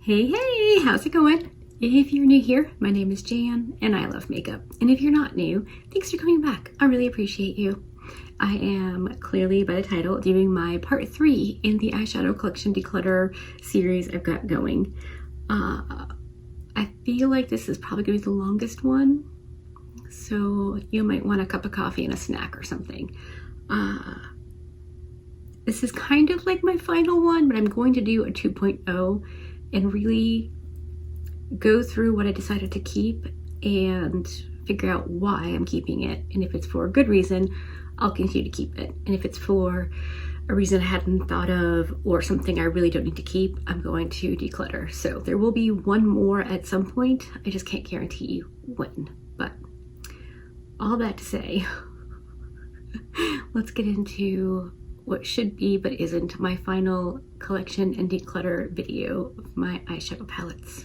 Hey, how's it going? If you're new here, my name is Jan and I love makeup. And if you're not new, thanks for coming back. I really appreciate you. I am clearly by the title doing my part 3 in the eyeshadow collection declutter series I've got going. I feel like this is probably going to be the longest one, so you might want a cup of coffee and a snack or something. This is kind of like my final one, but I'm going to do a 2.0 and really go through what I decided to keep and figure out why I'm keeping it. And if it's for a good reason, I'll continue to keep it. And if it's for a reason I hadn't thought of or something I really don't need to keep, I'm going to declutter. So there will be one more at some point. I just can't guarantee you when. But all that to say, let's get into what should be but isn't my final collection and declutter video of my eyeshadow palettes.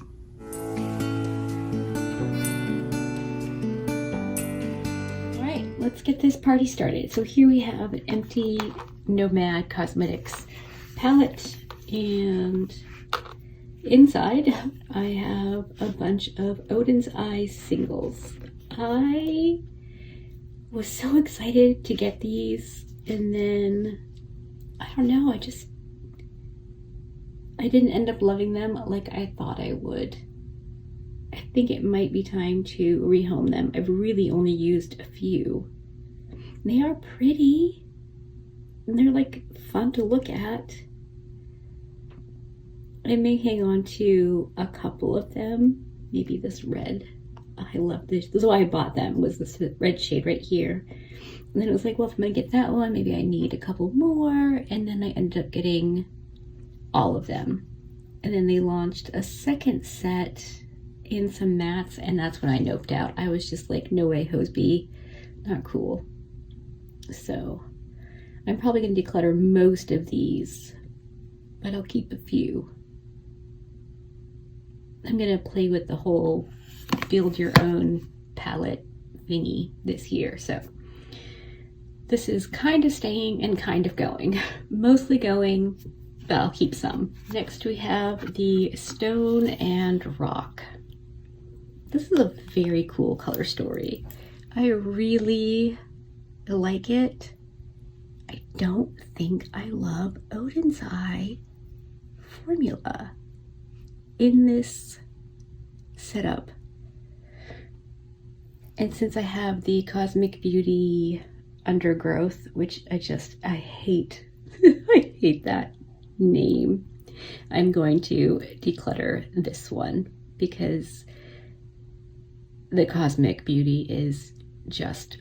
Alright, let's get this party started. So here we have an empty Nomad Cosmetics palette, and inside I have a bunch of Odin's Eye singles. I was so excited to get these, and then I don't know, I didn't end up loving them like I thought I would. I think it might be time to rehome them. I've really only used a few. They are pretty, and they're like fun to look at. I may hang on to a couple of them. Maybe this red. I love this. This is why I bought them, was this red shade right here. And then it was like, well, if I'm gonna get that one, maybe I need a couple more. And then I ended up getting all of them. And then they launched a second set in some mattes, and that's when I noped out. I was just like, no way, Hoseby, not cool. So I'm probably gonna declutter most of these, but I'll keep a few. I'm gonna play with the whole build your own palette thingy this year. So this is kind of staying and kind of going. Mostly going, but I'll keep some. Next we have the Stone and Rock. This is a very cool color story. I really like it. I don't think I love Odin's Eye formula in this setup. And since I have the Cosmic Beauty Undergrowth, which I hate, I hate that name, I'm going to declutter this one because the Cosmic Beauty is just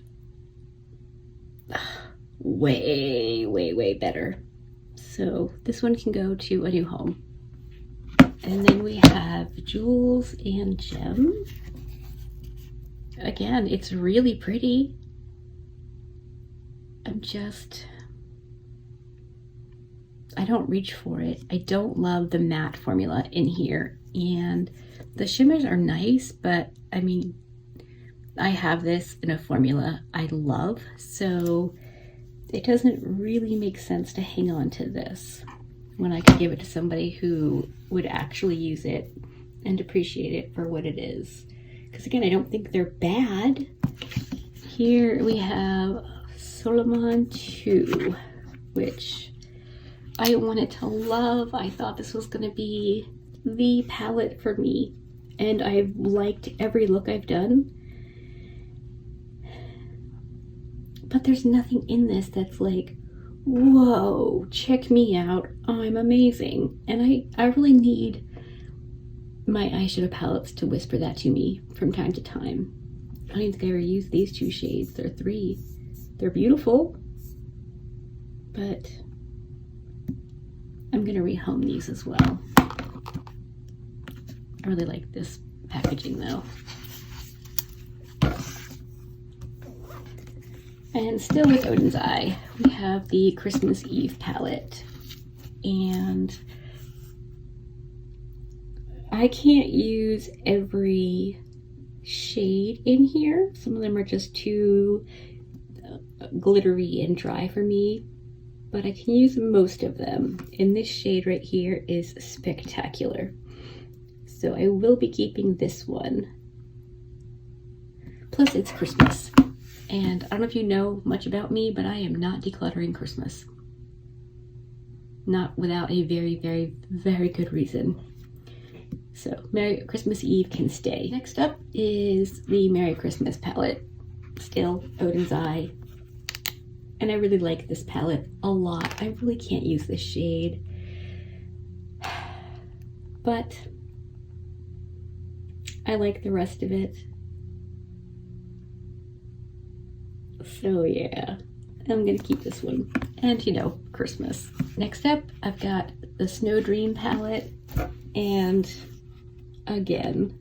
way better. So this one can go to a new home. And then we have Jewels and Gems. Again, it's really pretty. I don't reach for it. I don't love the matte formula in here. And the shimmers are nice, but I mean, I have this in a formula I love, so it doesn't really make sense to hang on to this when I could give it to somebody who would actually use it and appreciate it for what it is. Because again, I don't think they're bad. Here we have Solomon 2, which I wanted to love. I thought this was going to be the palette for me, and I've liked every look I've done. But there's nothing in this that's like, whoa, check me out, I'm amazing. And I really need my eyeshadow palettes to whisper that to me from time to time. I don't even think I ever used these two shades. They're 3. They're beautiful, but I'm gonna rehome these as well. I really like this packaging though. And still with Odin's Eye, we have the Christmas Eve palette. And I can't use every shade in here. Some of them are just too glittery and dry for me, but I can use most of them. And this shade right here is Spectacular. So I will be keeping this one. Plus it's Christmas. And I don't know if you know much about me, but I am not decluttering Christmas. Not without a very, very, very good reason. So Merry Christmas Eve can stay. Next up is the Merry Christmas palette. Still Odin's Eye. And I really like this palette a lot. I really can't use this shade. But I like the rest of it. So yeah, I'm gonna keep this one. And you know, Christmas. Next up, I've got the Snow Dream palette. And again,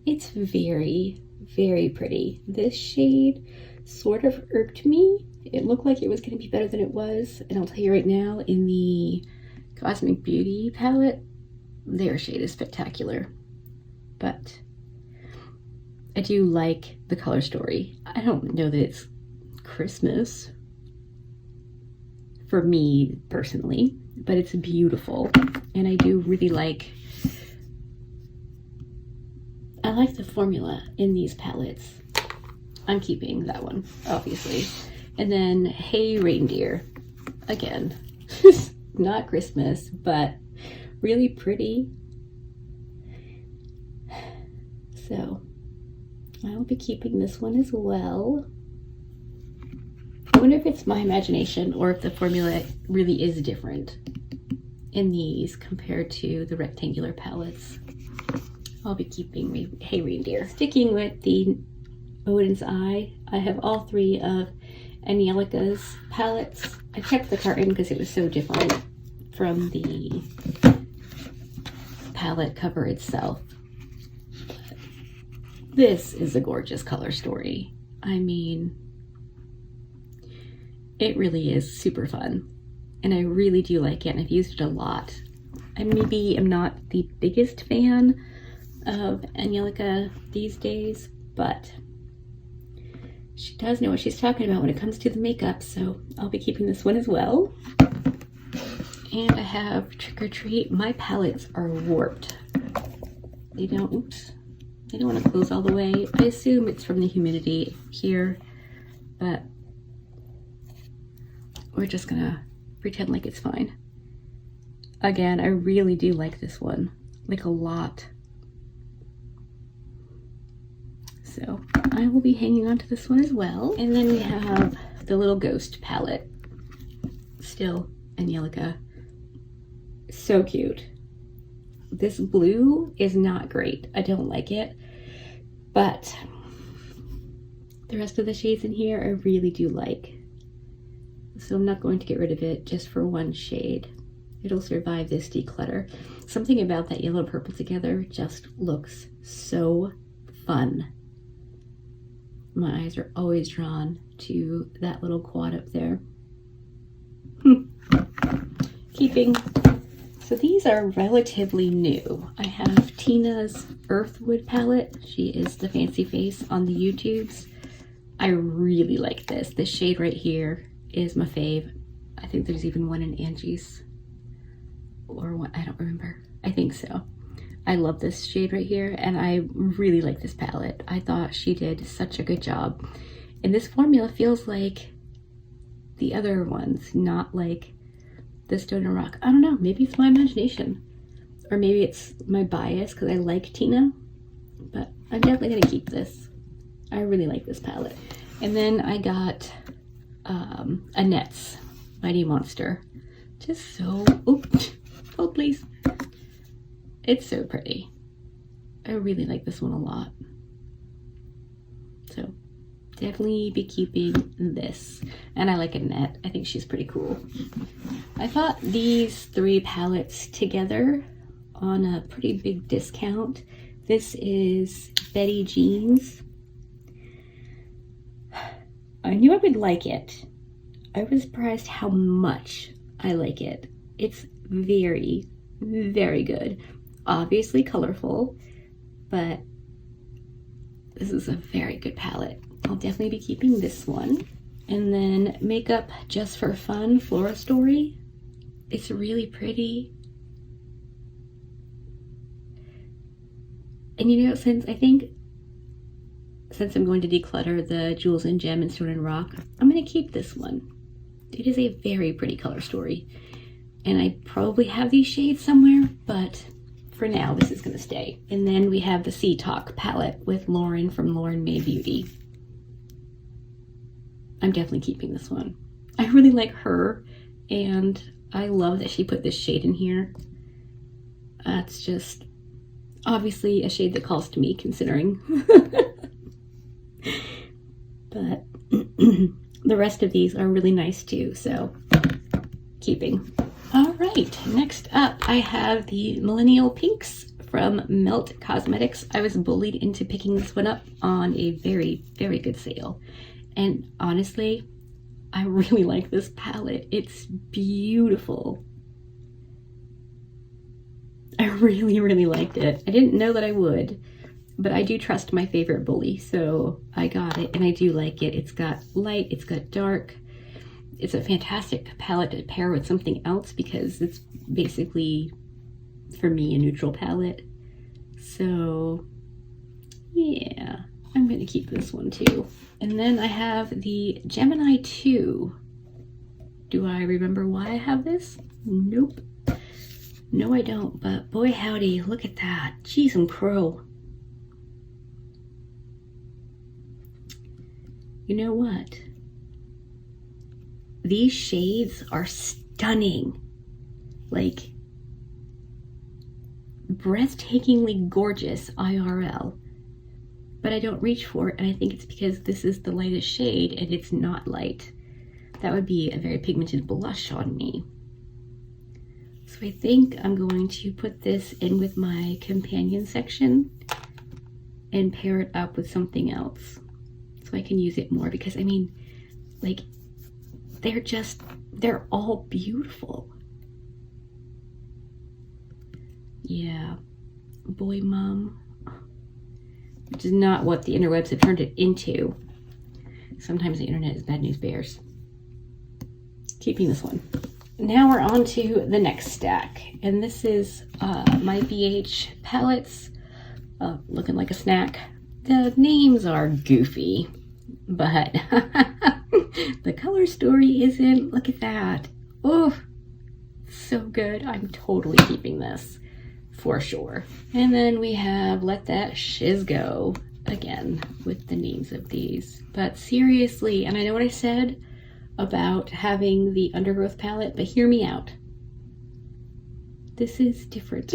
it's very, very pretty. This shade sort of irked me. It looked like it was gonna be better than it was. And I'll tell you right now, in the Cosmic Beauty palette, their shade is spectacular. But I do like the color story. I don't know that it's Christmas for me personally, but it's beautiful. And I do really like the formula in these palettes. I'm keeping that one, obviously. And then Hey Reindeer, again, not Christmas, but really pretty. So I'll be keeping this one as well. I wonder if it's my imagination or if the formula really is different in these compared to the rectangular palettes. I'll be keeping Hey Reindeer. Sticking with the Odin's Eye, I have all three of Angelica's palettes. I kept the carton because it was so different from the palette cover itself. This is a gorgeous color story. I mean, it really is super fun. And I really do like it, and I've used it a lot. I maybe am not the biggest fan of Angelica these days, but she does know what she's talking about when it comes to the makeup, so I'll be keeping this one as well. And I have Trick or Treat. My palettes are warped. They don't want to close all the way. I assume it's from the humidity here, but we're just gonna pretend like it's fine. Again, I really do like this one, like a lot. So I will be hanging on to this one as well. And then we have the Little Ghost palette. Still Angelica. So cute. This blue is not great. I don't like it. But the rest of the shades in here I really do like. So I'm not going to get rid of it just for one shade. It'll survive this declutter. Something about that yellow purple together just looks so fun. My eyes are always drawn to that little quad up there. Keeping. So these are relatively new. I have Tina's Earthwood palette. She is the fancy face on the YouTubes. I really like this. This shade right here is my fave. I think there's even one in Angie's. Or one, I don't remember. I think so. I love this shade right here, and I really like this palette. I thought she did such a good job. And this formula feels like the other ones, not like the Stone and Rock. I don't know, maybe it's my imagination. Or maybe it's my bias because I like Tina. But I'm definitely gonna keep this. I really like this palette. And then I got Annette's Mighty Monster. Just so, oh please. It's so pretty. I really like this one a lot. So definitely be keeping this. And I like Annette. I think she's pretty cool. I bought these three palettes together on a pretty big discount. This is Betty Jean's. I knew I would like it. I was surprised how much I like it. It's very, very good. Obviously colorful, but this is a very good palette. I'll definitely be keeping this one. And then Makeup Just for Fun Flora Story. It's really pretty. And since I'm going to declutter the Jewels and Gem and Stone and Rock, I'm going to keep this one. It is a very pretty color story. And I probably have these shades somewhere, but for now, this is going to stay. And then we have the Sea Talk palette with Lauren from Lauren May Beauty. I'm definitely keeping this one. I really like her, and I love that she put this shade in here. It's just obviously a shade that calls to me, considering. But the rest of these are really nice too, so keeping. All right, next up I have the Millennial Pinks from Melt Cosmetics. I was bullied into picking this one up on a very, very good sale. And honestly, I really like this palette. It's beautiful. I really, really liked it. I didn't know that I would, but I do trust my favorite bully, so I got it, and I do like it. It's got light, it's got dark. It's a fantastic palette to pair with something else because it's basically, for me, a neutral palette. So, yeah, I'm going to keep this one too. And then I have the Gemini 2. Do I remember why I have this? Nope. No, I don't, but boy howdy, look at that. Jeez and crow. You know what? These shades are stunning. Like, breathtakingly gorgeous IRL. But I don't reach for it, and I think it's because this is the lightest shade and it's not light. That would be a very pigmented blush on me. So I think I'm going to put this in with my companion section and pair it up with something else so I can use it more, because I mean, like, they're all beautiful. Yeah, boy mom, which is not what the interwebs have turned it into. Sometimes the internet is bad news bears. Keeping this one. Now we're on to the next stack, and this is my BH palettes, looking like a snack. The names are goofy, but the color story isn't. Look at that. Oh, so good. I'm totally keeping this for sure. And then we have Let That Shiz Go again with the names of these. But seriously, and I know what I said about having the Undergrowth palette, but hear me out. This is different.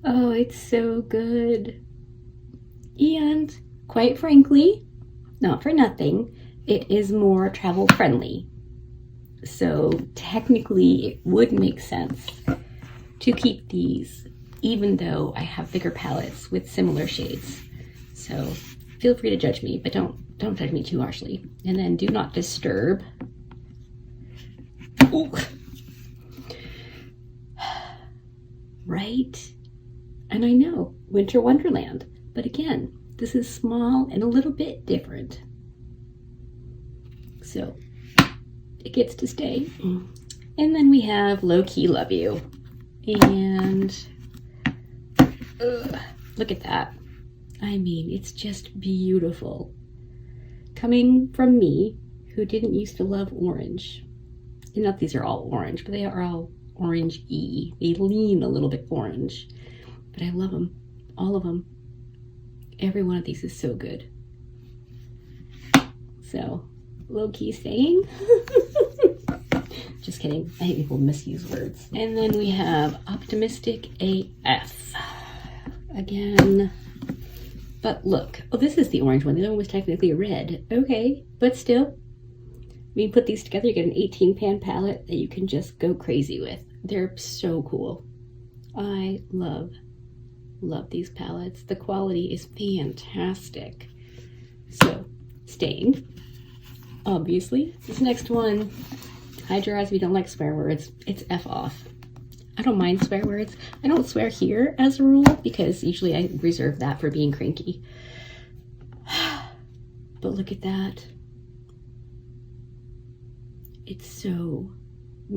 Oh, it's so good. And quite frankly, not for nothing, it is more travel friendly. So technically it would make sense to keep these, even though I have bigger palettes with similar shades. So feel free to judge me, but don't judge me too harshly. And then do not disturb. Ooh. Right? And I know, Winter Wonderland. But again, this is small and a little bit different. So it gets to stay. And then we have Low Key Love You. And look at that. I mean, it's just beautiful. Coming from me, who didn't used to love orange. And not these are all orange, but they are all orange-y. They lean a little bit orange. But I love them. All of them. Every one of these is so good. So, low-key staying. Just kidding. I hate people misuse words. And then we have Optimistic AF. Again. But look. Oh, this is the orange one. The other one was technically red. Okay. But still. When you put these together, you get an 18-pan palette that you can just go crazy with. They're so cool. I love these palettes. The quality is fantastic. So, staying. Obviously. This next one, hide your eyes if you don't like swear words. It's F off. I don't mind swear words. I don't swear here as a rule because usually I reserve that for being cranky. But look at that. It's so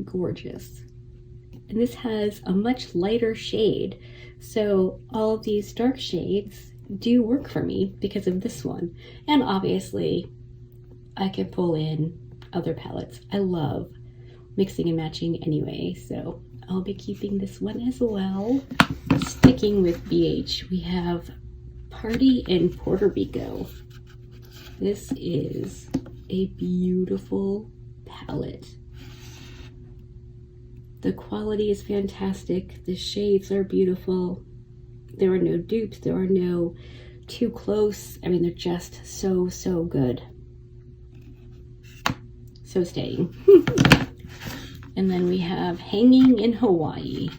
gorgeous. and this has a much lighter shade. So all of these dark shades do work for me because of this one. And obviously I can pull in other palettes. I love mixing and matching anyway, so I'll be keeping this one as well. Sticking with BH, we have Party in Puerto Rico. This is a beautiful palette. The quality is fantastic. The shades are beautiful. There are no dupes. There are no too close. I mean, they're just so, so good. So staying. And then we have Hanging in Hawaii.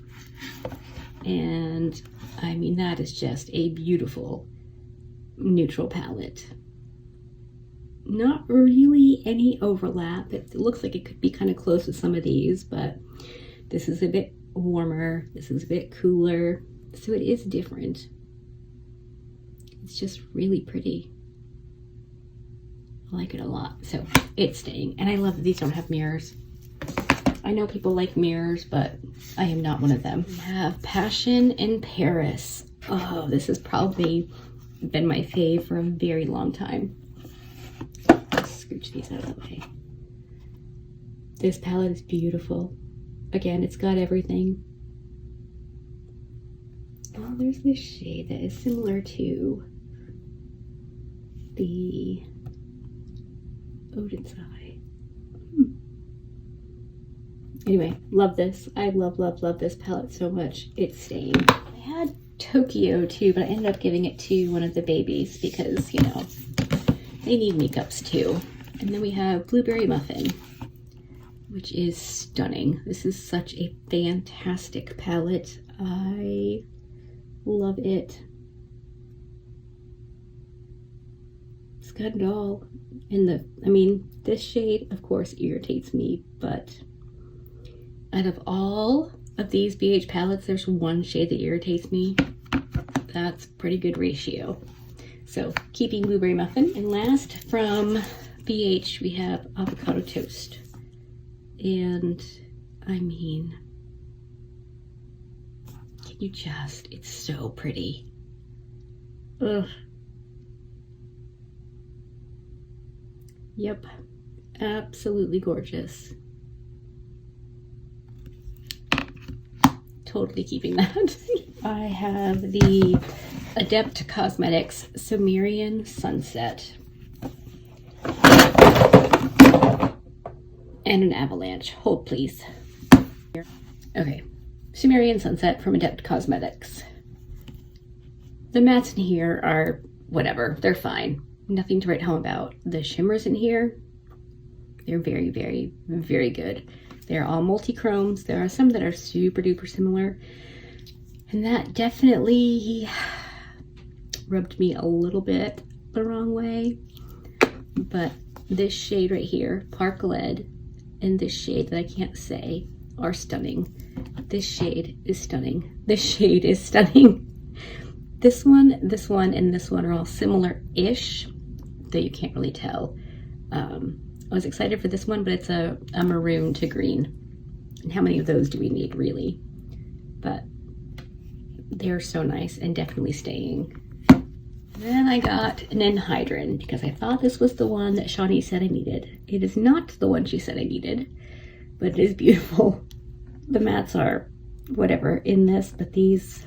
And I mean, that is just a beautiful neutral palette. Not really any overlap. It looks like it could be kind of close with some of these, but this is a bit warmer. This is a bit cooler. So it is different. It's just really pretty. I like it a lot. So it's staying. And I love that these don't have mirrors. I know people like mirrors, but I am not one of them. We have Passion in Paris. Oh, this has probably been my fave for a very long time. Let's scooch these out of the way. This palette is beautiful. Again, it's got everything. Oh, there's this shade that is similar to the Odin's Eye. Anyway, love this. I love, love, love this palette so much. It's staying. I had Tokyo too, but I ended up giving it to one of the babies because, you know, they need makeups too. And then we have Blueberry Muffin, which is stunning. This is such a fantastic palette. I love it. It's got it all. And I mean, this shade, of course, irritates me, but out of all of these BH palettes, there's one shade that irritates me. That's pretty good ratio. So keeping Blueberry Muffin. And last from BH, we have Avocado Toast. And I mean, can you just, it's so pretty. Ugh. Yep, absolutely gorgeous. Totally keeping that. I have the Adept Cosmetics Sumerian Sunset. And an Avalanche. Hold please. Okay, Sumerian Sunset from Adept Cosmetics. The mattes in here are whatever, they're fine. Nothing to write home about. The shimmers in here, they're very, very, very good. They're all multi-chromes. There are some that are super duper similar. And that definitely rubbed me a little bit the wrong way. But this shade right here, Park Lead, and this shade that I can't say are stunning. This shade is stunning. This shade is stunning. This one, and this one are all similar-ish, though you can't really tell. I was excited for this one, but it's a maroon to green. And how many of those do we need, really? But they're so nice and definitely staying. Then I got an Anhydrous because I thought this was the one that Shawnee said I needed. It is not the one she said I needed, but it is beautiful. The mattes are whatever in this, but these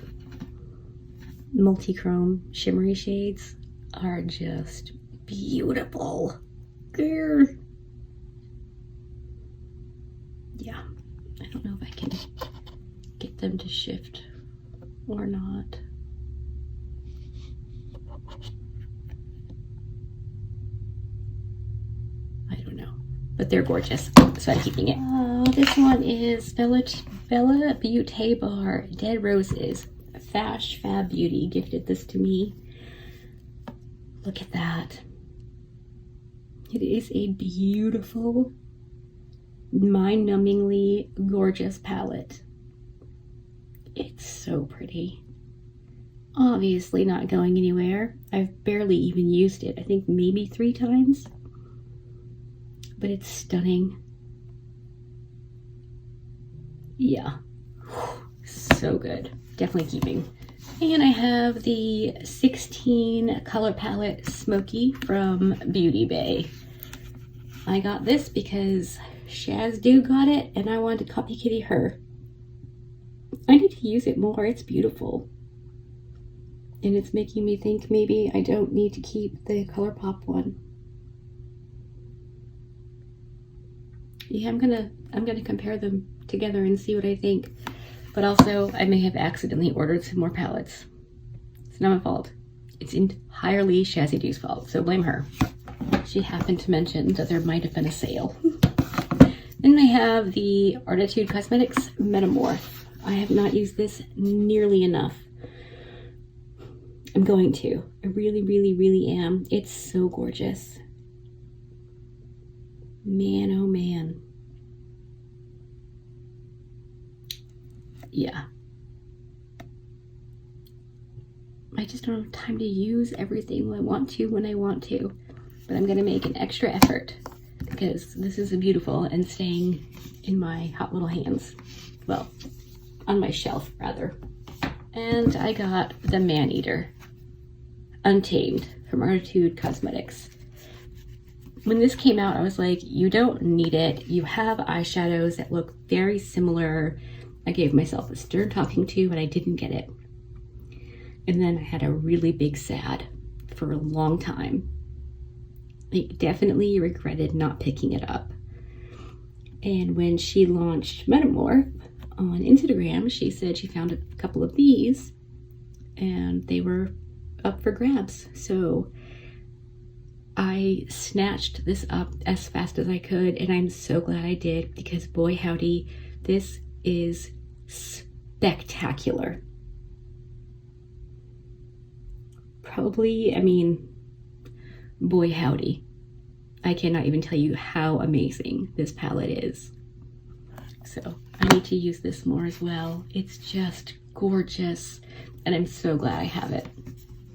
multi-chrome shimmery shades are just beautiful. Grr. Yeah, I don't know if I can get them to shift or not. I don't know, but they're gorgeous, so I'm keeping it. This one is Bella Beauty Bar Dead Roses. Fash Fab Beauty gifted this to me. Look at that. It is a beautiful, mind-numbingly gorgeous palette. It's so pretty. Obviously not going anywhere. I've barely even used it. I think maybe 3 times. But it's stunning. Yeah. so good. Definitely keeping. And I have the 16 color palette Smoky from Beauty Bay. I got this because Shazdu got it and I wanted to copy kitty her. I need to use it more. It's beautiful. And it's making me think maybe I don't need to keep the ColourPop one. Yeah, I'm gonna compare them together and see what I think. But also, I may have accidentally ordered some more palettes. It's not my fault. It's entirely Shazzy's fault, so blame her. She happened to mention that there might have been a sale. Then I have the Artitude Cosmetics Metamorph. I have not used this nearly enough. I'm going to. I really, really, really am. It's so gorgeous. Man, oh man. Yeah. I just don't have time to use everything I want to when I want to. But I'm going to make an extra effort because this is beautiful and staying in my hot little hands. Well, on my shelf, rather. And I got the Maneater Untamed from Artitude Cosmetics. When this came out, I was like, you don't need it. You have eyeshadows that look very similar. I gave myself a stern talking to, but I didn't get it. And then I had a really big sad for a long time. I definitely regretted not picking it up. And when she launched Metamorph on Instagram, she said she found a couple of these and they were up for grabs. So I snatched this up as fast as I could, and I'm so glad I did because boy howdy, this is spectacular. Probably, I mean, boy howdy. I cannot even tell you how amazing this palette is. So I need to use this more as well. It's just gorgeous, and I'm so glad I have it.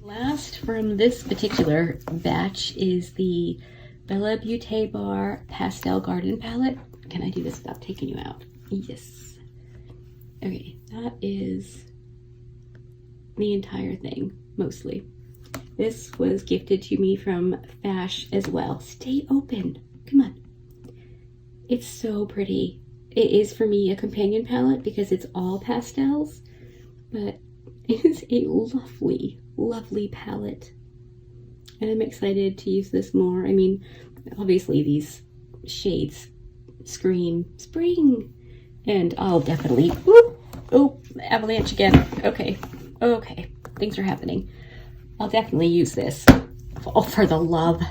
Last from this particular batch is the Bella Beauté Bar Pastel Garden Palette. Can I do this without taking you out? Yes. Okay, that is the entire thing, mostly. This was gifted to me from Fash as well. Stay open. Come on. It's so pretty. It is for me a companion palette because it's all pastels, but it is a lovely, lovely palette. And I'm excited to use this more. I mean, obviously these shades scream spring, and I'll definitely, whoop, oh, avalanche again. Okay, okay, things are happening. I'll definitely use this. Oh, for the love.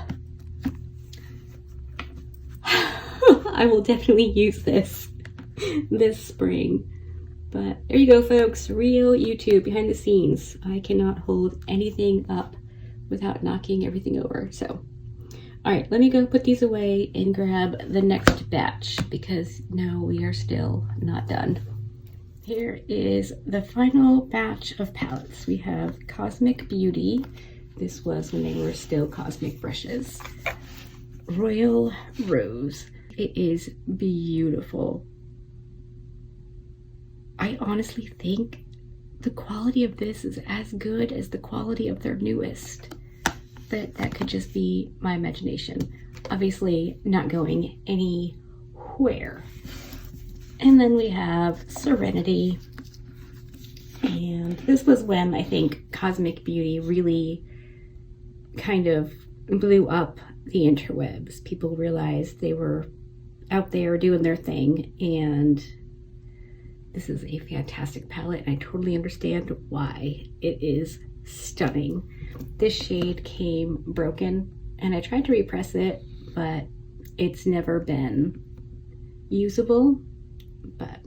I will definitely use this spring. But there you go, folks. Real YouTube behind the scenes. I cannot hold anything up without knocking everything over. So, all right, let me go put these away and grab the next batch because no, we are still not done. Here is the final batch of palettes. We have Cosmic Beauty. This was when they were still Cosmic brushes. Royal Rose. It is beautiful. I honestly think the quality of this is as good as the quality of their newest. That could just be my imagination. Obviously not going anywhere. And then we have Serenity. And this was when I think Cosmic Beauty really kind of blew up the interwebs. People realized they were out there doing their thing, and this is a fantastic palette, and I totally understand why. It is stunning. This shade came broken, and I tried to repress it, but it's never been usable. But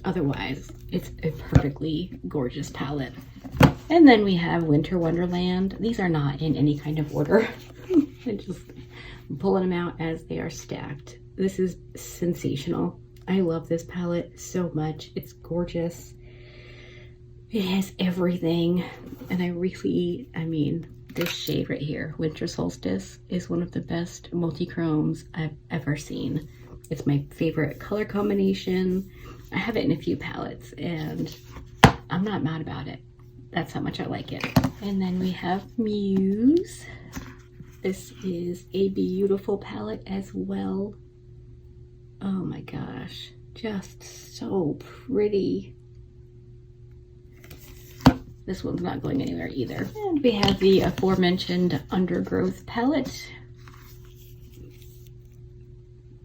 otherwise, it's a perfectly gorgeous palette. And then we have Winter Wonderland. These are not in any kind of order. I'm just pulling them out as they are stacked. This is sensational. I love this palette so much. It's gorgeous. It has everything. And I mean, this shade right here, Winter Solstice, is one of the best multi-chromes I've ever seen. It's my favorite color combination. I have it in a few palettes and I'm not mad about it. That's how much I like it. And then we have Muse. This is a beautiful palette as well. Oh my gosh, just so pretty. This one's not going anywhere either. And we have the aforementioned Undergrowth palette.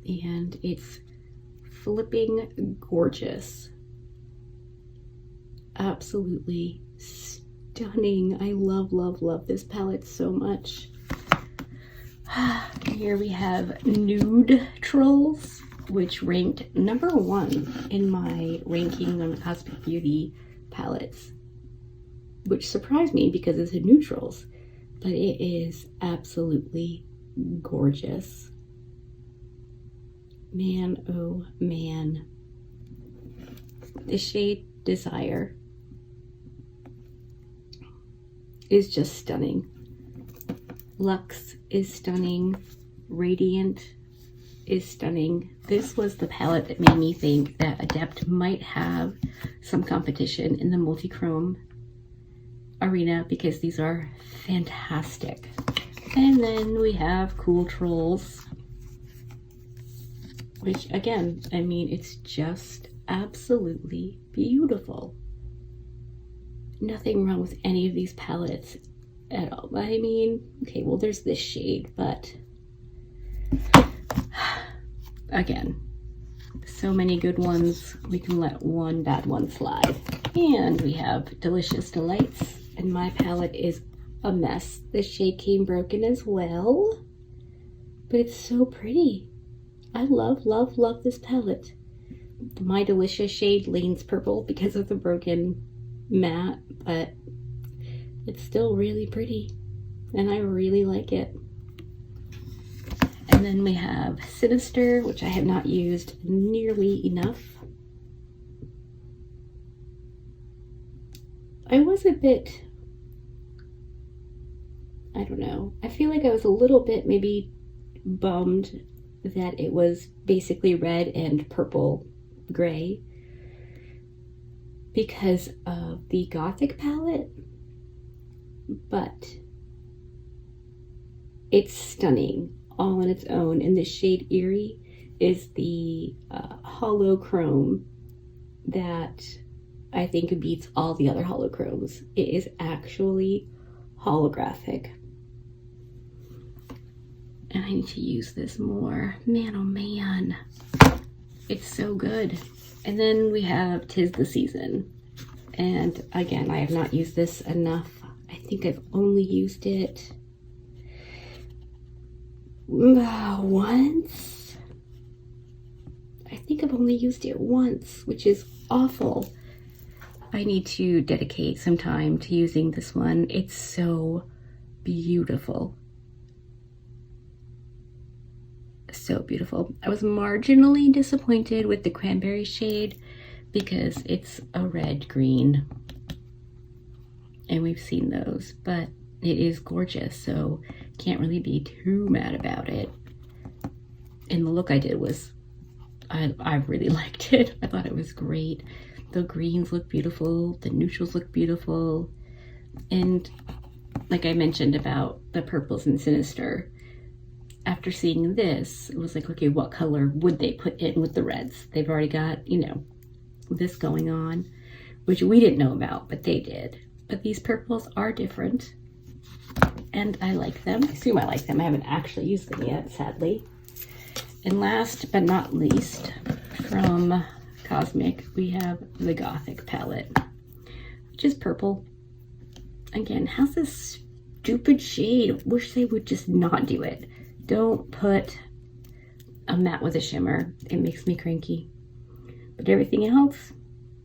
And it's flipping gorgeous. Absolutely stunning. I love, love, love this palette so much. Here we have Nude Trolls, which ranked #1 in my ranking on Cosmic Beauty palettes, which surprised me because it's a neutrals, but it is absolutely gorgeous. Man, oh man. The shade Desire is just stunning. Luxe is stunning. Radiant is stunning. This was the palette that made me think that Adept might have some competition in the multi-chrome arena because these are fantastic. And then we have Cool Trolls, which again, I mean, it's just absolutely beautiful. Nothing wrong with any of these palettes at all. I mean, okay, well, there's this shade, but again, so many good ones. We can let one bad one slide. And we have Delicious Delights, and my palette is a mess. The shade came broken as well, but it's so pretty. I love, love, love this palette. My Delicious shade leans purple because of the broken matte, but it's still really pretty and I really like it. And then we have Sinister, which I have not used nearly enough. I was a bit, I don't know, I feel like I was a little bit maybe bummed that it was basically red and purple gray because of the Gothic palette, but it's stunning all on its own. And the shade Eerie is the hollow chrome that I think beats all the other hollow chromes. It is actually holographic. And I need to use this more. Man, oh man. It's so good. And then we have 'Tis the Season. And again, I have not used this enough. I think I've only used it once. I think I've only used it once, which is awful. I need to dedicate some time to using this one. It's so beautiful. So beautiful. I was marginally disappointed with the Cranberry shade because it's a red green and we've seen those, but it is gorgeous, so can't really be too mad about it. And the look I did was, I really liked it. I thought it was great. The greens look beautiful, the neutrals look beautiful, and like I mentioned about the purples and Sinister, after seeing this, it was like, okay, what color would they put in with the reds? They've already got, you know, this going on, which we didn't know about, but they did. But these purples are different, and I like them. I assume I like them. I haven't actually used them yet, sadly. And last but not least, from Cosmic, we have the Gothic palette, which is purple. Again, how's this stupid shade? Wish they would just not do it. Don't put a matte with a shimmer. It makes me cranky. But everything else,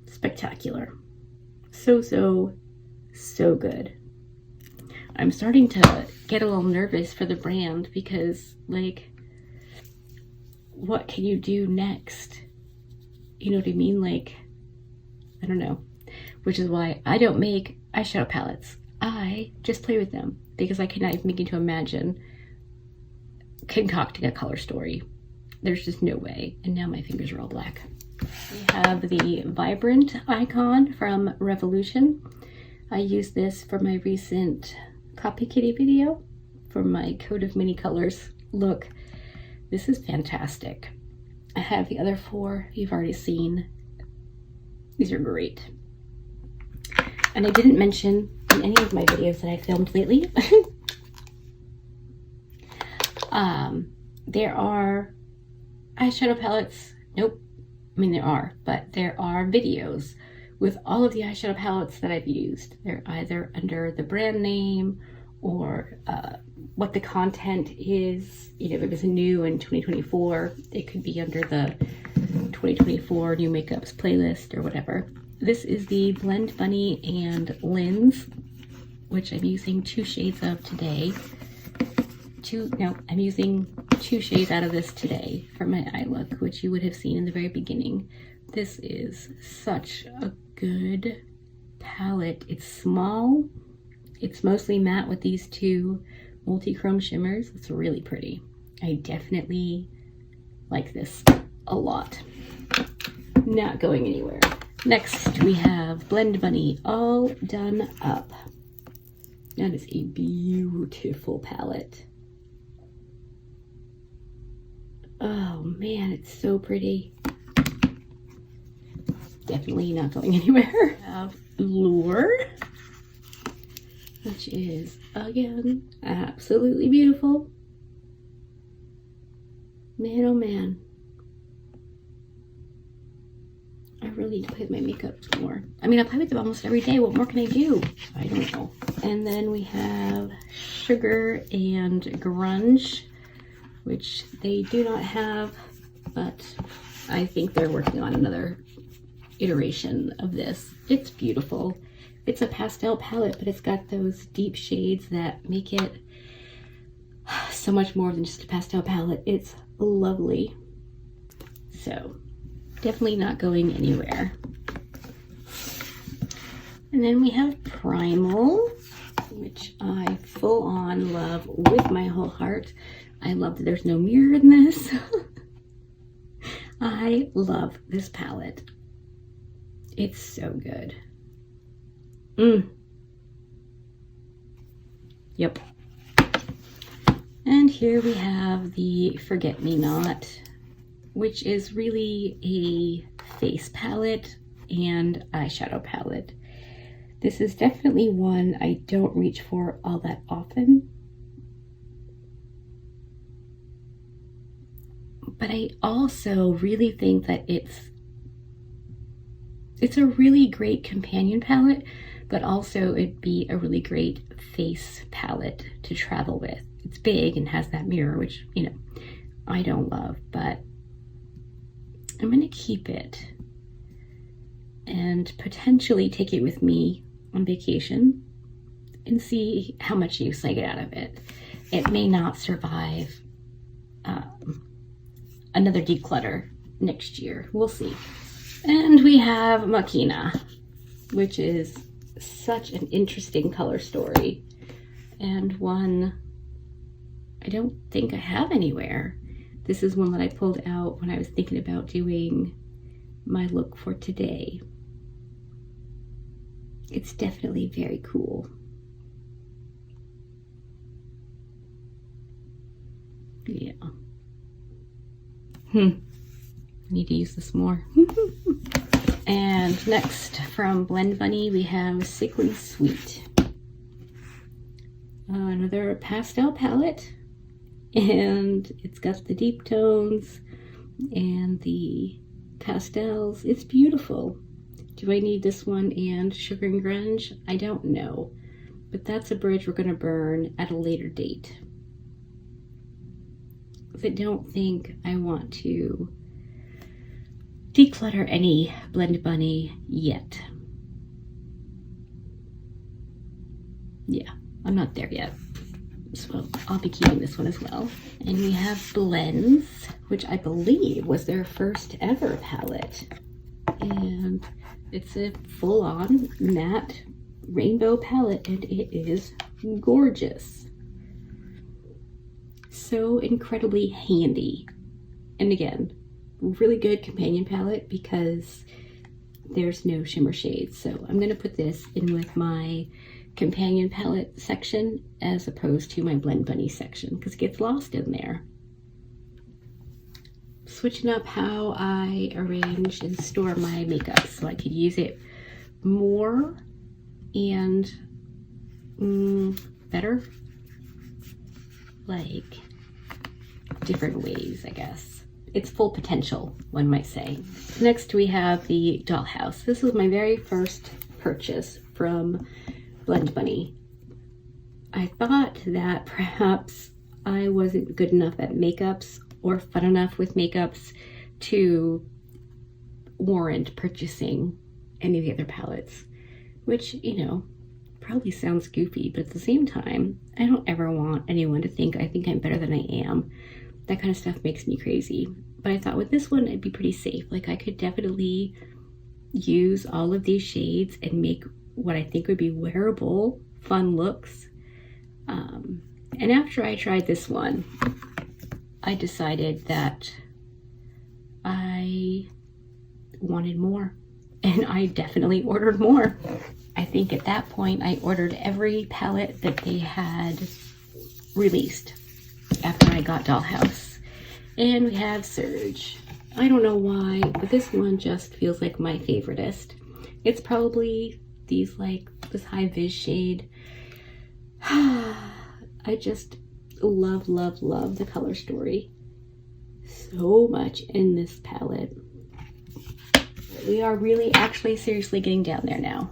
spectacular. So, so, so good. I'm starting to get a little nervous for the brand because, like, what can you do next? You know what I mean? Like, I don't know. Which is why I don't make eyeshadow palettes. I just play with them because I cannot even begin to imagine concocting a color story. There's just no way. And now my fingers are all black. We have the Vibrant icon from Revolution. I used this for my recent Copy Kitty video for my coat of many colors look. This is fantastic. I have the other four you've already seen. These are great. And I didn't mention in any of my videos that I filmed lately, there are eyeshadow palettes. Nope. I mean, there are, but there are videos with all of the eyeshadow palettes that I've used. They're either under the brand name or what the content is. You know, if it was new in 2024, it could be under the 2024 new makeups playlist or whatever. This is the Blend Bunny and Lens, which I'm using 2 shades of today. I'm using 2 shades out of this today for my eye look, which you would have seen in the very beginning. This is such a good palette. It's small. It's mostly matte with these 2 multi-chrome shimmers. It's really pretty. I definitely like this a lot. Not going anywhere. Next, we have Blend Bunny All Done Up. That is a beautiful palette. Oh man, it's so pretty. Definitely not going anywhere. We have Lure, which is, again, absolutely beautiful. Man, oh man. I really need to play with my makeup more. I mean, I play with them almost every day. What more can I do? I don't know. And then we have Sugar and Grunge, which they do not have, but I think they're working on another iteration of this. It's beautiful. It's a pastel palette, but it's got those deep shades that make it so much more than just a pastel palette. It's lovely. So definitely not going anywhere. And then we have Primal, which I full on love with my whole heart. I love that there's no mirror in this. I love this palette. It's so good. Yep. And here we have the Forget Me Not, which is really a face palette and eyeshadow palette. This is definitely one I don't reach for all that often. But I also really think that it's a really great companion palette, but also it'd be a really great face palette to travel with. It's big and has that mirror, which, you know, I don't love, but I'm gonna keep it and potentially take it with me on vacation and see how much use I get out of it. It may not survive another declutter next year. We'll see. And we have Makina, which is such an interesting color story and one I don't think I have anywhere. This is one that I pulled out when I was thinking about doing my look for today. It's definitely very cool. Yeah. I need to use this more. And next, from Blend Bunny, we have Sickly Sweet. Another pastel palette, and it's got the deep tones and the pastels. It's beautiful. Do I need this one and Sugar and Grunge? I don't know, but that's a bridge we're going to burn at a later date. I don't think I want to declutter any Blend Bunny yet. Yeah, I'm not there yet. So I'll be keeping this one as well. And we have Blends, which I believe was their first ever palette. And it's a full-on matte rainbow palette, and it is gorgeous. So incredibly handy. And again, really good companion palette because there's no shimmer shades. So I'm going to put this in with my companion palette section as opposed to my Blend Bunny section because it gets lost in there. Switching up how I arrange and store my makeup so I could use it more and better, like different ways, I guess. Its full potential, one might say. Next we have the dollhouse. This was my very first purchase from Blend Bunny. I thought that perhaps I wasn't good enough at makeups or fun enough with makeups to warrant purchasing any of the other palettes, which, you know, probably sounds goofy, but at the same time, I don't ever want anyone to think I think I'm better than I am. That kind of stuff makes me crazy. But I thought with this one, it'd be pretty safe. Like I could definitely use all of these shades and make what I think would be wearable, fun looks. And after I tried this one, I decided that I wanted more, and I definitely ordered more. I think at that point I ordered every palette that they had released after I got Dollhouse. And we have Surge. I don't know why, but this one just feels like my favoritist. It's probably these like this high vis shade. I just love the color story so much in this palette. We are really actually seriously getting down there now.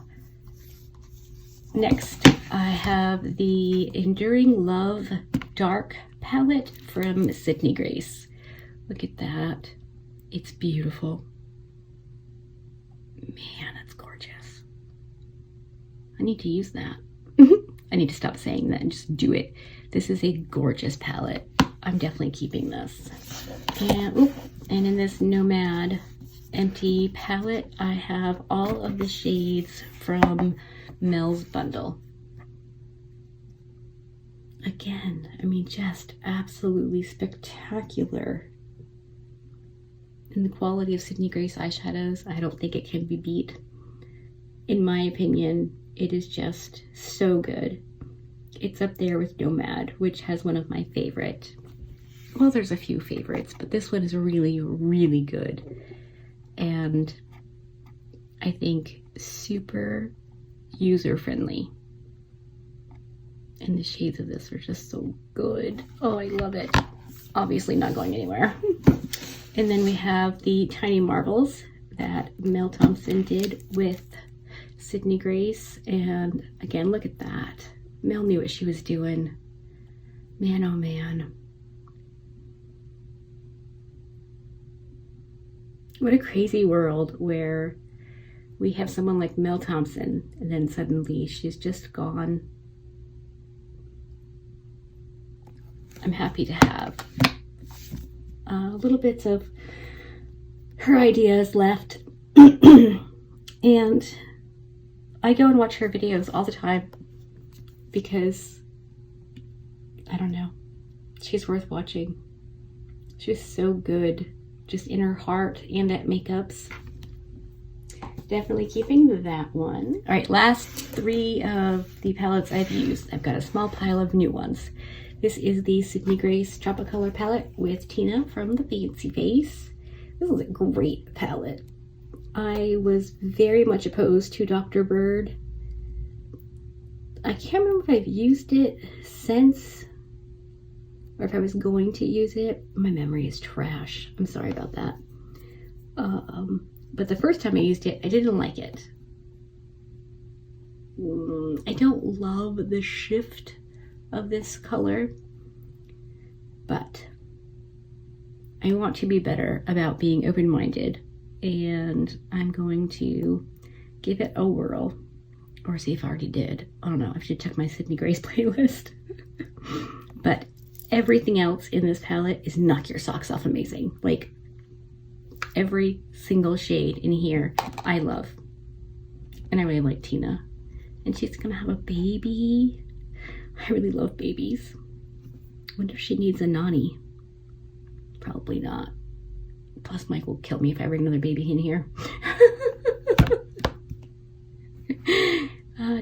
Next, I have the Enduring Love Dark palette from Sydney Grace. Look at that. It's beautiful. Man, that's gorgeous. I need to use that. I need to stop saying that and just do it. This is a gorgeous palette. I'm definitely keeping this. And in this Nomad empty palette, I have all of the shades from Mel's bundle. Again, I mean, just absolutely spectacular. And the quality of Sydney Grace eyeshadows, I don't think it can be beat. In my opinion, it is just so good. It's up there with Nomad, which has one of my favorite. Well, there's a few favorites, but this one is really, really good. And I think super user-friendly. And the shades of this are just so good. Oh, I love it. Obviously not going anywhere. And then we have the Tiny Marvels that Mel Thompson did with Sydney Grace. And again, look at that. Mel knew what she was doing. Man, oh man. What a crazy world where we have someone like Mel Thompson and then suddenly she's just gone. I'm happy to have little bits of her ideas left. And I go and watch her videos all the time because, I don't know, she's worth watching. She's so good, just in her heart and at makeups. Definitely keeping that one. All right, last three of the palettes I've used. I've got a small pile of new ones. This is the Sydney Grace Tropicolor palette with Tina from the Fancy Face. This is a great palette. I was very much opposed to Dr. Bird. I can't remember if I've used it since or if I was going to use it. My memory is trash. I'm sorry about that. But the first time I used it, I didn't like it. I don't love the shift of this color, but I want to be better about being open-minded, and I'm going to give it a whirl, or see if I already did. I don't know, I should check my Sydney Grace playlist. But everything else in this palette is knock your socks off amazing. Like, every single shade in here I love. And I really like Tina. And she's gonna have a baby. I really love babies. Wonder if she needs a nanny. Probably not. Plus, Mike will kill me if I bring another baby in here.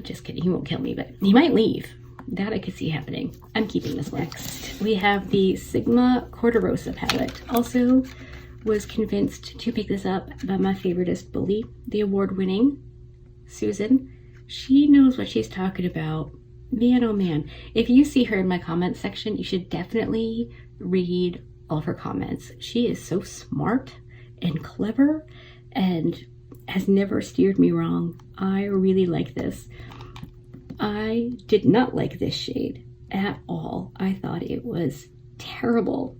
Just kidding, he won't kill me, but he might leave. That I could see happening. I'm keeping this one. Next, we have the Sigma Corderosa palette. Also was convinced to pick this up by my favoritist bully, the award-winning Susan. She knows what she's talking about. Man, oh man. If you see her in my comments section, you should definitely read all of her comments. She is so smart and clever and has never steered me wrong. I really like this. I did not like this shade at all. I thought it was terrible.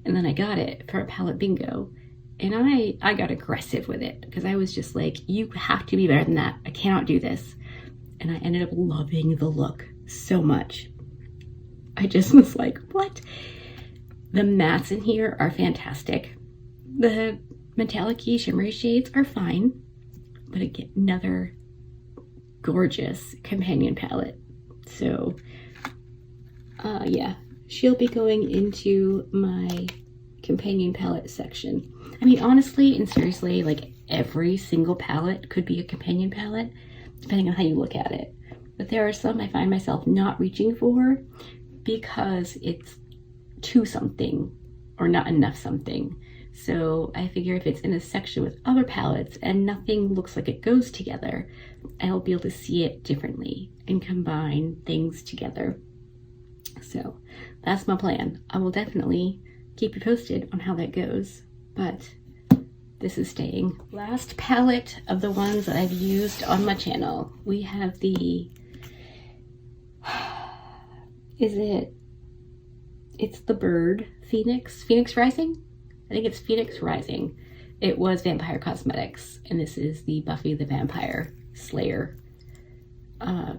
And then I got it for a palette bingo. And I got aggressive with it because I was just like, you have to be better than that. I cannot do this. And I ended up loving the look so much. I just was like, what? The mattes in here are fantastic. The metallic-y shimmery shades are fine. But again, another gorgeous companion palette. So yeah, she'll be going into my companion palette section. I mean, honestly and seriously, like every single palette could be a companion palette depending on how you look at it. But there are some I find myself not reaching for because it's too something or not enough something. So I figure if it's in a section with other palettes and nothing looks like it goes together, I'll be able to see it differently and combine things together. So that's my plan. I will definitely keep you posted on how that goes, but this is staying. Last palette of the ones that I've used on my channel. We have the, it's the bird, Phoenix Rising? I think it's Phoenix Rising. It was Vampire Cosmetics, and this is the Buffy the Vampire Slayer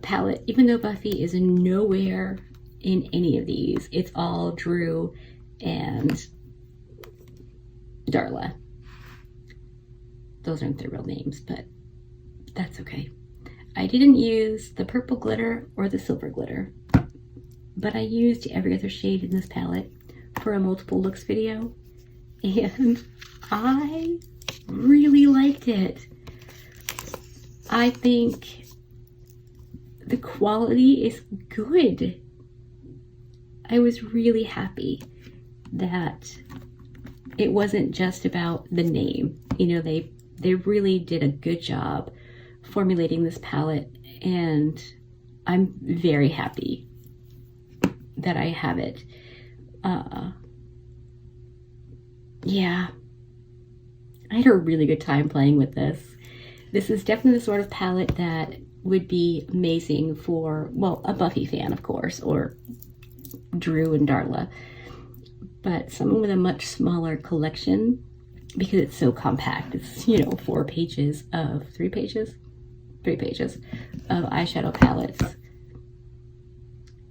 palette. Even though Buffy is nowhere in any of these, it's all Drew and Darla. Those aren't their real names, but that's okay. I didn't use the purple glitter or the silver glitter, but I used every other shade in this palette for a multiple looks video. And I really liked it. I think the quality is good. I was really happy that it wasn't just about the name. You know, they really did a good job formulating this palette, and I'm very happy that I have it. Yeah, I had a really good time playing with this. This is definitely the sort of palette that would be amazing for, well, a Buffy fan, of course, or Drew and Darla, but someone with a much smaller collection, because it's so compact. It's, you know, 3 pages of eyeshadow palettes.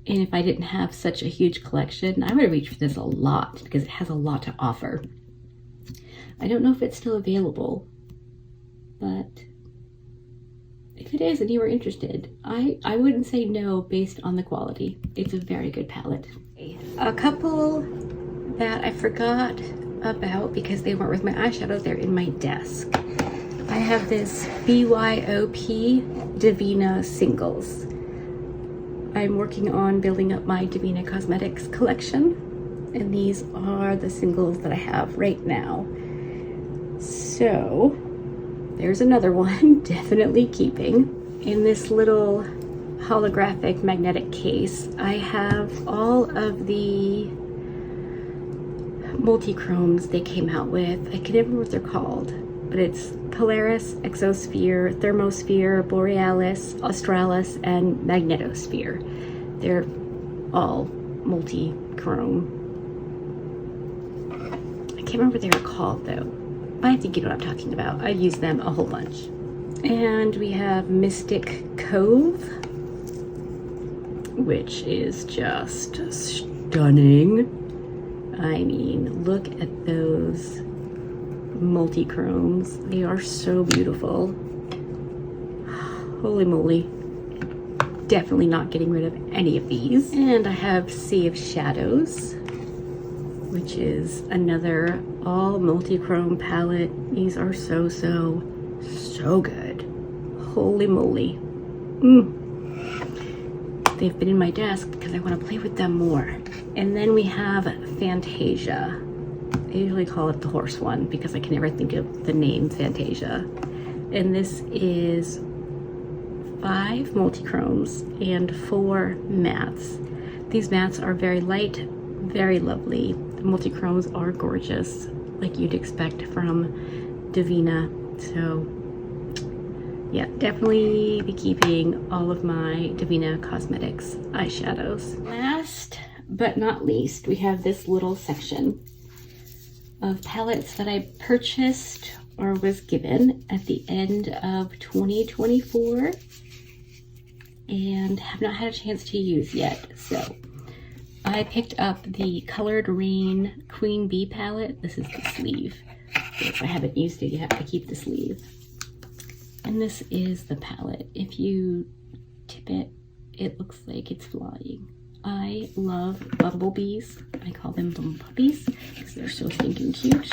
And if I didn't have such a huge collection, I would have reached for this a lot because it has a lot to offer. I don't know if it's still available, but if it is and you are interested, I wouldn't say no based on the quality. It's a very good palette. A couple that I forgot about because they weren't with my eyeshadows, they're in my desk. I have this BYOP Divina Singles. I'm working on building up my Divina Cosmetics collection, and these are the singles that I have right now. So there's another one, definitely keeping. In this little holographic magnetic case, I have all of the multi-chromes they came out with. I can't remember what they're called, but it's Polaris, Exosphere, Thermosphere, Borealis, Australis, and Magnetosphere. They're all multi-chrome. I can't remember what they were called though. I think you know what I'm talking about. I've used them a whole bunch. And we have Mystic Cove, which is just stunning. I mean, look at those multi-chromes. They are so beautiful. Holy moly. Definitely not getting rid of any of these. And I have Sea of Shadows, which is another all multi-chrome palette. These are so good. Holy moly. They've been in my desk because I want to play with them more. And then we have Fantasia. I usually call it the horse one because I can never think of the name Fantasia. And this is 5 multi-chromes and 4 mattes. These mattes are very light, very lovely. The multi-chromes are gorgeous, like you'd expect from Divina. So yeah, definitely be keeping all of my Divina Cosmetics eyeshadows. Last but not least, we have this little section of palettes that I purchased or was given at the end of 2024 and have not had a chance to use yet. So I picked up the Colored Rain Queen Bee palette. This is the sleeve. If I haven't used it yet, I keep the sleeve. And this is the palette. If you tip it, it looks like it's flying. I love bumblebees. I call them bumblebees because they're so stinking cute.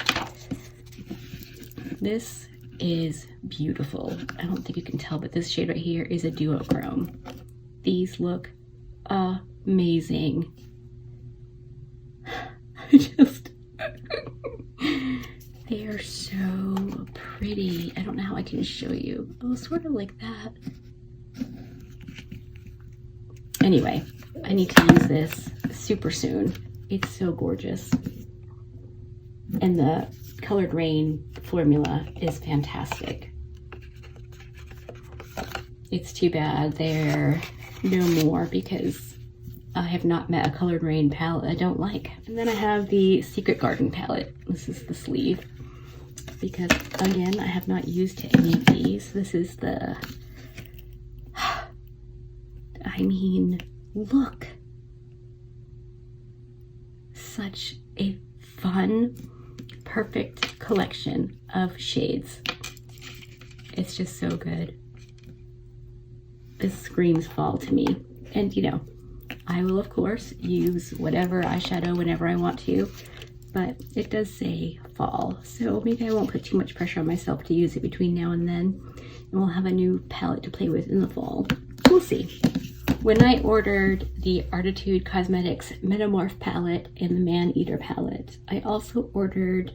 This is beautiful. I don't think you can tell, but this shade right here is a duochrome. These look amazing. They are so pretty. I don't know how I can show you. Oh, sort of like that. Anyway, I need to use this super soon. It's so gorgeous. And the Colored Rain formula is fantastic. It's too bad they're no more because I have not met a Colored Rain palette I don't like. And then I have the Secret Garden palette. This is the sleeve because, again, I have not used any of these. This is the... I mean, look. Such a fun, perfect collection of shades. It's just so good. This screams fall to me. And, you know, I will, of course, use whatever eyeshadow whenever I want to, but it does say fall, so maybe I won't put too much pressure on myself to use it between now and then, and we'll have a new palette to play with in the fall. We'll see. When I ordered the Artitude Cosmetics Metamorph palette and the Man-Eater palette, I also ordered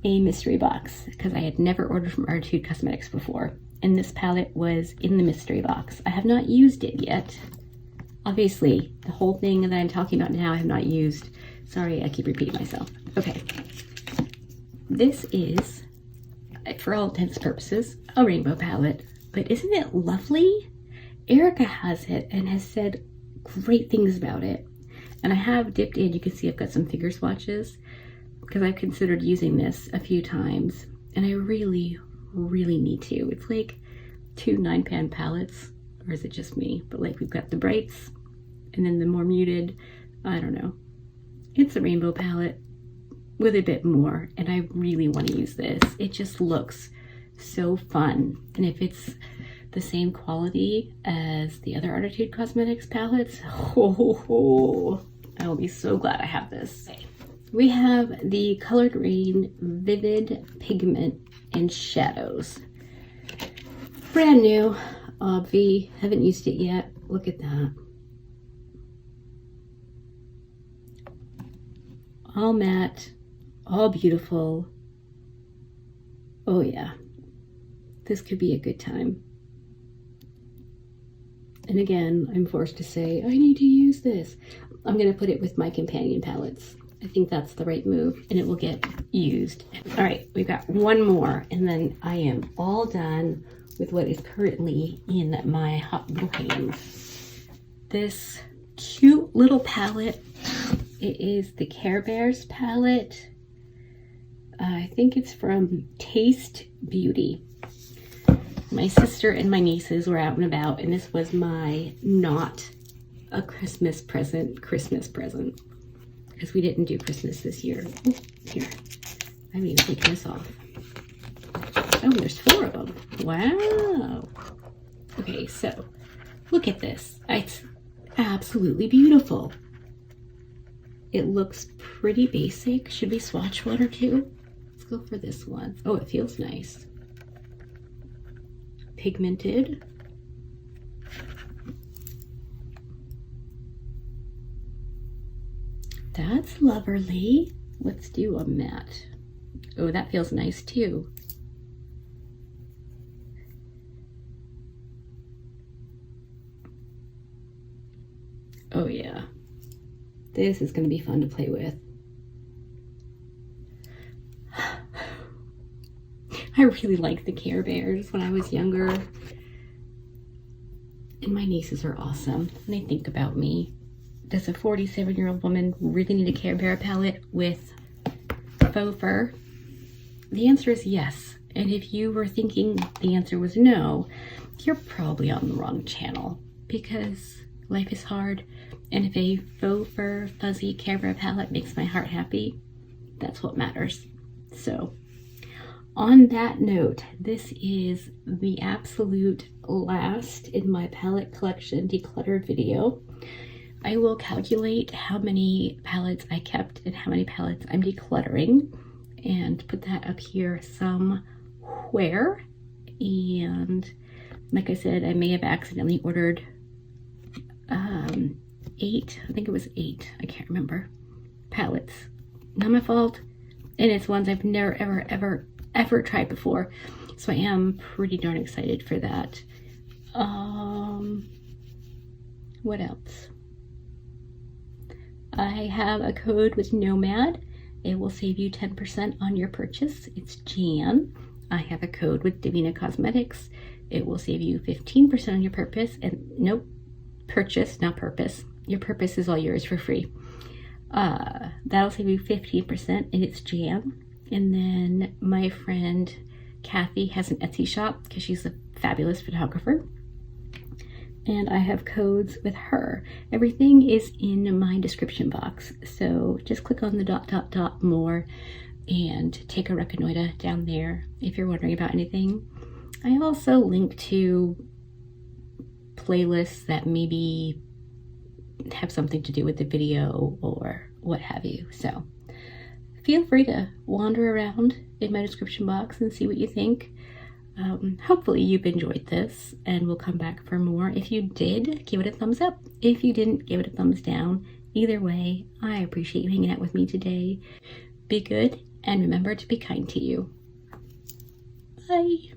a mystery box because I had never ordered from Artitude Cosmetics before, and this palette was in the mystery box. I have not used it yet. Obviously, the whole thing that I'm talking about now I have not used. Sorry, I keep repeating myself. Okay. This is, for all intents and purposes, a rainbow palette. But isn't it lovely? Erica has it and has said great things about it. And I have dipped in. You can see I've got some figure swatches because I've considered using this a few times. And I really, really need to. It's like 2 9-pan palettes. Or is it just me? But like we've got the brights and then the more muted. I don't know. It's a rainbow palette with a bit more. And I really want to use this. It just looks so fun. And if it's the same quality as the other Artitude Cosmetics palettes, I will be so glad I have this. We have the Colored Rain Vivid Pigment and Shadows. Brand new. Obvi, haven't used it yet. Look at that. All matte, all beautiful. Oh yeah, this could be a good time. And again, I'm forced to say, I need to use this. I'm gonna put it with my companion palettes. I think that's the right move and it will get used. All right, we've got one more and then I am all done with what is currently in my hot little hands. This cute little palette. It is the Care Bears palette. I think it's from Taste Beauty. My sister and my nieces were out and about, and this was my not a Christmas present because we didn't do Christmas this year. Oh, here, I haven't even taken this off. Oh, there's 4 of them. Wow. Okay, so look at this. It's absolutely beautiful. It looks pretty basic. Should we swatch one or two? go for this one. Oh, it feels nice. Pigmented. That's lovely. Let's do a matte. Oh, that feels nice too. Oh yeah. This is going to be fun to play with. I really liked the Care Bears when I was younger. And my nieces are awesome. And they think about me. Does a 47-year-old woman really need a Care Bear palette with faux fur? The answer is yes. And if you were thinking the answer was no, you're probably on the wrong channel, because life is hard. And if a faux fur fuzzy Care Bear palette makes my heart happy, that's what matters. So on that note, this is the absolute last in my palette collection decluttered video. I will calculate how many palettes I kept and how many palettes I'm decluttering and put that up here somewhere. And like I said, I may have accidentally ordered 8, I think it was 8, I can't remember, palettes. Not my fault, and it's ones I've never ever tried before, so I am pretty darn excited for that. What else? I have a code with Nomad. It will save you 10% on your purchase. It's Jan. I have a code with Divina Cosmetics. It will save you 15% on your purchase, not purpose. Your purpose is all yours for free. That'll save you 15%, and it's Jan. And then my friend Kathy has an Etsy shop because she's a fabulous photographer. And I have codes with her. Everything is in my description box. So just click on the ... more and take a reconnoiter down there if you're wondering about anything. I also link to playlists that maybe have something to do with the video or what have you. So feel free to wander around in my description box and see what you think. Hopefully you've enjoyed this and will come back for more. If you did, give it a thumbs up. If you didn't, give it a thumbs down. Either way, I appreciate you hanging out with me today. Be good and remember to be kind to you. Bye.